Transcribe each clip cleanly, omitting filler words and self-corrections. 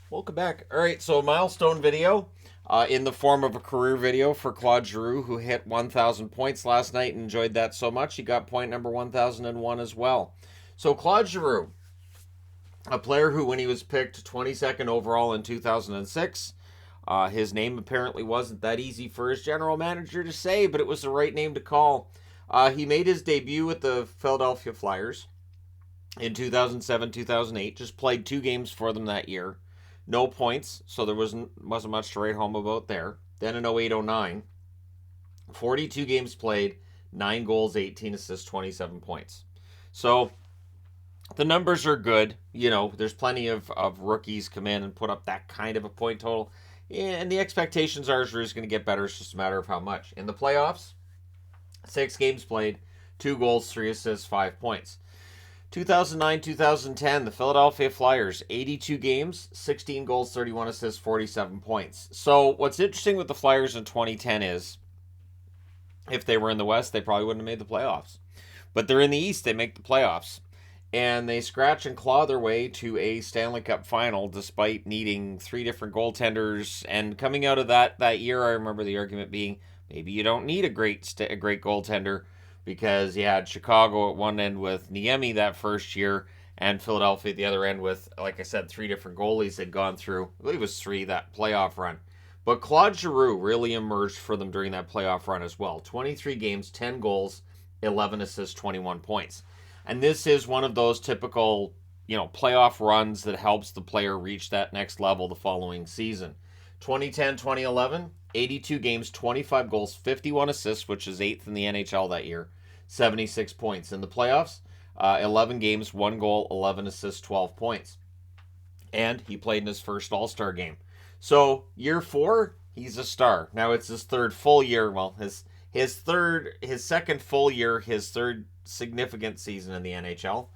Welcome back. All right, so a milestone video in the form of a career video for Claude Giroux, who hit 1,000 points last night and enjoyed that so much. He got point number 1,001 as well. So Claude Giroux, a player who, when he was picked 22nd overall in 2006, his name apparently wasn't that easy for his general manager to say, but it was the right name to call. He made his debut with the Philadelphia Flyers in 2007, 2008. Just played 2 games for them that year. No points, so there wasn't much to write home about there. Then in 08, 09, 42 games played, 9 goals, 18 assists, 27 points. So the numbers are good. You know, there's plenty of rookies come in and put up that kind of a point total. And the expectations are Drew's going to get better. It's just a matter of how much. In the playoffs, 6 games played, 2 goals, 3 assists, 5 points. 2009 2010, the Philadelphia Flyers, 82 games, 16 goals, 31 assists, 47 points. So, what's interesting with the Flyers in 2010 is if they were in the West, they probably wouldn't have made the playoffs. But they're in the East, they make the playoffs. And they scratch and claw their way to a Stanley Cup final despite needing 3 different goaltenders. And coming out of that year, I remember the argument being maybe you don't need a great goaltender because you had Chicago at one end with Niemi that first year and Philadelphia at the other end with, like I said, 3 different goalies had gone through. I believe it was 3 that playoff run. But Claude Giroux really emerged for them during that playoff run as well. 23 games, 10 goals, 11 assists, 21 points. And this is one of those typical, playoff runs that helps the player reach that next level the following season. 2010, 2011, 82 games, 25 goals, 51 assists, which is 8th in the NHL that year, 76 points. In the playoffs, 11 games, 1 goal, 11 assists, 12 points. And he played in his first All-Star game. So, year 4, he's a star. Now it's his third full year, well, his second full year, his third significant season in the NHL,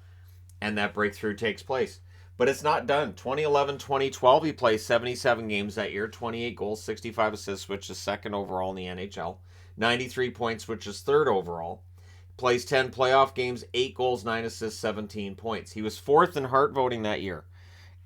and that breakthrough takes place. But it's not done. 2011, 2012, he plays 77 games that year, 28 goals, 65 assists, which is second overall in the NHL, 93 points, which is third overall. Plays 10 playoff games, 8 goals, 9 assists, 17 points. He was fourth in Hart voting that year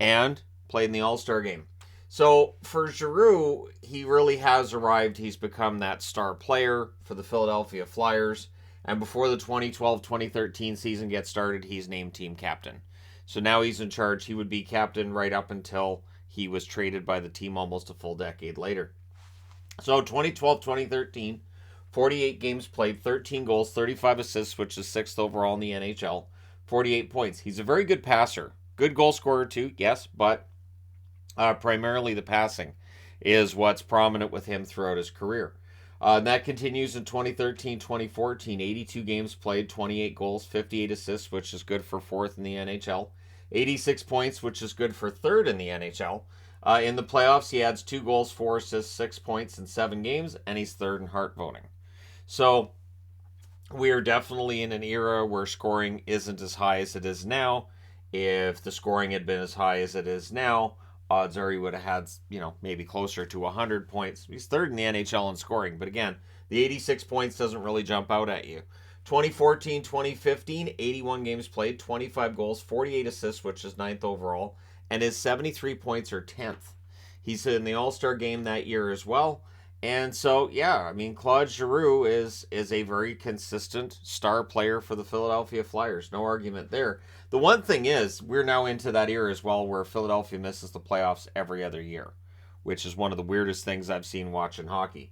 and played in the All-Star game. So for Giroux, he really has arrived. He's become that star player for the Philadelphia Flyers. And before the 2012-2013 season gets started, he's named team captain. So now he's in charge. He would be captain right up until he was traded by the team almost a full decade later. So 2012-2013, 48 games played, 13 goals, 35 assists, which is 6th overall in the NHL, 48 points. He's a very good passer. Good goal scorer too, yes, but primarily the passing is what's prominent with him throughout his career. And that continues in 2013 2014. 82 games played, 28 goals, 58 assists, which is good for 4th in the NHL, 86 points, which is good for 3rd in the NHL. In the playoffs, he adds 2 goals, 4 assists, 6 points in 7 games, and he's 3rd in Hart voting. So we are definitely in an era where scoring isn't as high as it is now. If the scoring had been as high as it is now, odds are he would have had, maybe closer to 100 points. He's 3rd in the NHL in scoring, but again, the 86 points doesn't really jump out at you. 2014, 2015, 81 games played, 25 goals, 48 assists, which is 9th overall, and his 73 points are 10th. He's in the All-Star game that year as well. And so, yeah, I mean, Claude Giroux is a very consistent star player for the Philadelphia Flyers. No argument there. The one thing is, we're now into that era as well where Philadelphia misses the playoffs every other year, which is one of the weirdest things I've seen watching hockey.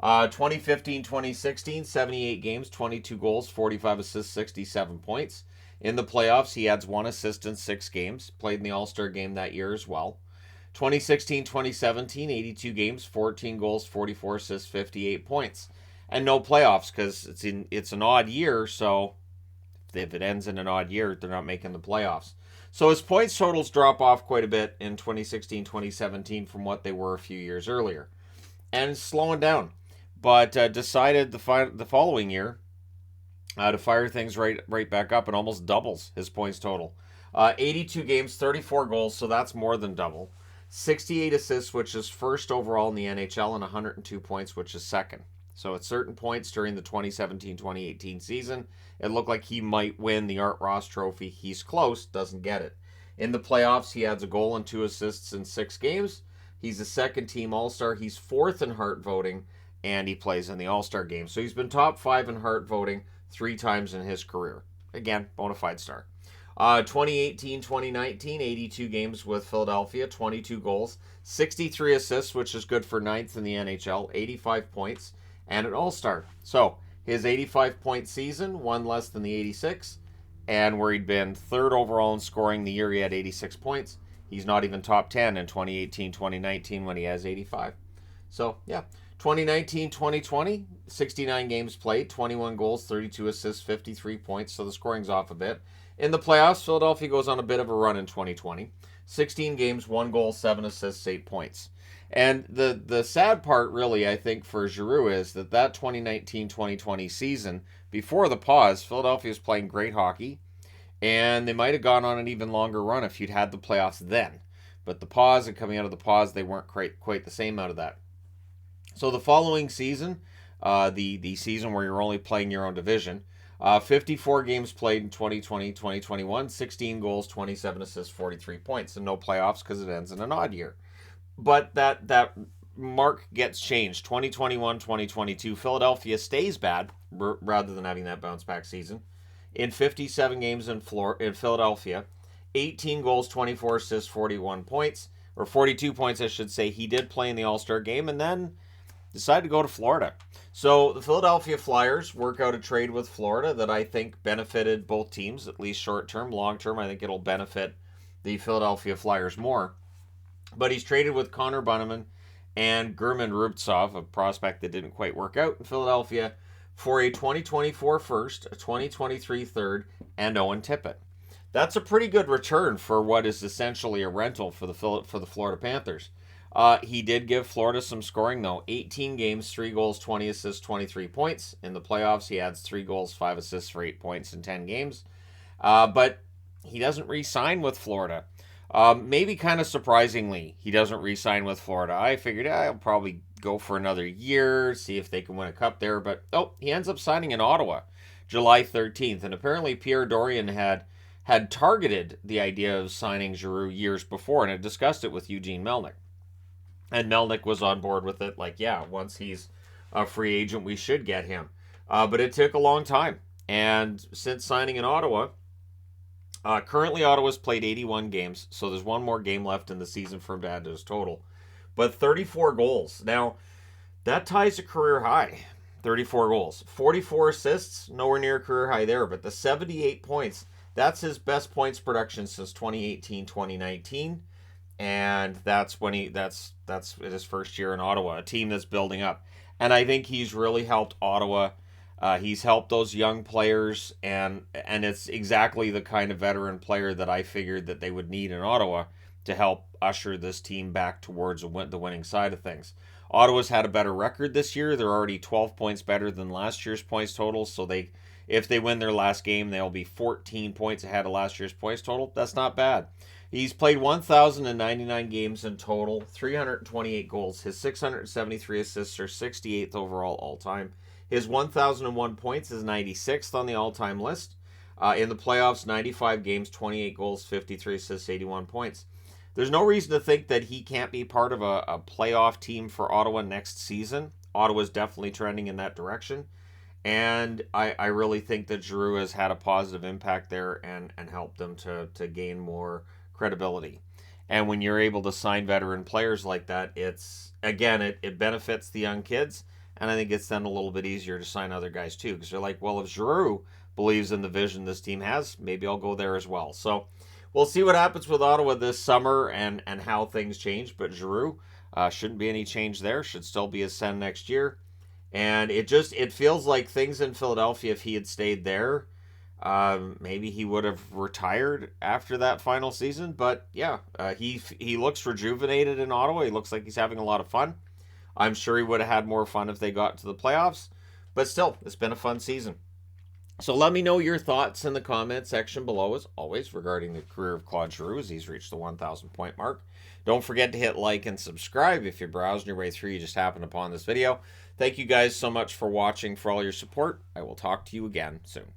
2015 2016, 78 games, 22 goals, 45 assists, 67 points. In the playoffs, he adds 1 assist in 6 games. Played in the All-Star game that year as well. 2016 2017, 82 games, 14 goals, 44 assists, 58 points. And no playoffs because it's an odd year, so if it ends in an odd year, they're not making the playoffs. So his points totals drop off quite a bit in 2016 2017 from what they were a few years earlier. And slowing down. But decided the following year to fire things right back up and almost doubles his points total. 82 games, 34 goals, so that's more than double. 68 assists, which is 1st overall in the NHL, and 102 points, which is 2nd. So at certain points during the 2017-2018 season, it looked like he might win the Art Ross Trophy. He's close, doesn't get it. In the playoffs, he adds a goal and 2 assists in 6 games. He's a second-team All-Star. He's 4th in Hart voting, and he plays in the All-Star game. So he's been top 5 in Hart voting 3 times in his career. Again, bona fide star. 2018-2019, 82 games with Philadelphia, 22 goals, 63 assists, which is good for 9th in the NHL, 85 points, and an All-Star. So his 85-point season, one less than the 86, and where he'd been 3rd overall in scoring the year he had 86 points. He's not even top 10 in 2018-2019 when he has 85. So, yeah. 2019-2020, 69 games played, 21 goals, 32 assists, 53 points, so the scoring's off a bit. In the playoffs, Philadelphia goes on a bit of a run in 2020. 16 games, 1 goal, 7 assists, 8 points. And the sad part, really, I think, for Giroux is that 2019-2020 season, before the pause, Philadelphia was playing great hockey, and they might have gone on an even longer run if you'd had the playoffs then. But the pause and coming out of the pause, they weren't quite the same out of that. So the following season, the season where you're only playing your own division, 54 games played in 2020-2021, 16 goals, 27 assists, 43 points, and no playoffs because it ends in an odd year. But that mark gets changed. 2021-2022, Philadelphia stays bad rather than having that bounce back season. In 57 games in Philadelphia, 18 goals, 24 assists, 41 points, or 42 points, I should say. He did play in the All-Star game and then decided to go to Florida. So the Philadelphia Flyers work out a trade with Florida that I think benefited both teams, at least short term. Long term, I think it'll benefit the Philadelphia Flyers more. But he's traded with Connor Bunnaman and German Rubtsov, a prospect that didn't quite work out in Philadelphia, for a 2024 first, a 2023 third, and Owen Tippett. That's a pretty good return for what is essentially a rental for the Florida Panthers. He did give Florida some scoring, though. 18 games, 3 goals, 20 assists, 23 points. In the playoffs, he adds 3 goals, 5 assists for 8 points in 10 games. But he doesn't re-sign with Florida. Maybe kind of surprisingly, he doesn't re-sign with Florida. I figured I'll probably go for another year, see if they can win a cup there. But, he ends up signing in Ottawa, July 13th. And apparently Pierre Dorion had targeted the idea of signing Giroux years before and had discussed it with Eugene Melnyk. And Melnyk was on board with it, like, yeah, once he's a free agent, we should get him. But it took a long time. And since signing in Ottawa, currently Ottawa's played 81 games, so there's one more game left in the season for him to add to his total. But 34 goals. Now, that ties a career high. 34 goals. 44 assists, nowhere near a career high there, but the 78 points, that's his best points production since 2018-2019. And that's when that's his first year in Ottawa, a team that's building up. And I think he's really helped Ottawa. He's helped those young players, and it's exactly the kind of veteran player that I figured that they would need in Ottawa to help usher this team back towards the winning side of things. Ottawa's had a better record this year. They're already 12 points better than last year's points total, so if they win their last game, they'll be 14 points ahead of last year's points total. That's not bad. He's played 1,099 games in total, 328 goals. His 673 assists are 68th overall all-time. His 1,001 points is 96th on the all-time list. In the playoffs, 95 games, 28 goals, 53 assists, 81 points. There's no reason to think that he can't be part of a playoff team for Ottawa next season. Ottawa's definitely trending in that direction. And I really think that Giroux has had a positive impact there and helped them to gain more credibility. And when you're able to sign veteran players like that, it benefits the young kids, and I think it's then a little bit easier to sign other guys too, because they're like, well, if Giroux believes in the vision this team has, maybe I'll go there as well. So we'll see what happens with Ottawa this summer and how things change, but Giroux shouldn't be any change there, should still be a send next year. And it feels like things in Philadelphia, if he had stayed there, maybe he would have retired after that final season. But yeah, he looks rejuvenated in Ottawa. He looks like he's having a lot of fun. I'm sure he would have had more fun if they got to the playoffs. But still, it's been a fun season. So let me know your thoughts in the comment section below, as always, regarding the career of Claude Giroux as he's reached the 1,000 point mark. Don't forget to hit like and subscribe if you're browsing your way through, you just happened upon this video. Thank you guys so much for watching, for all your support. I will talk to you again soon.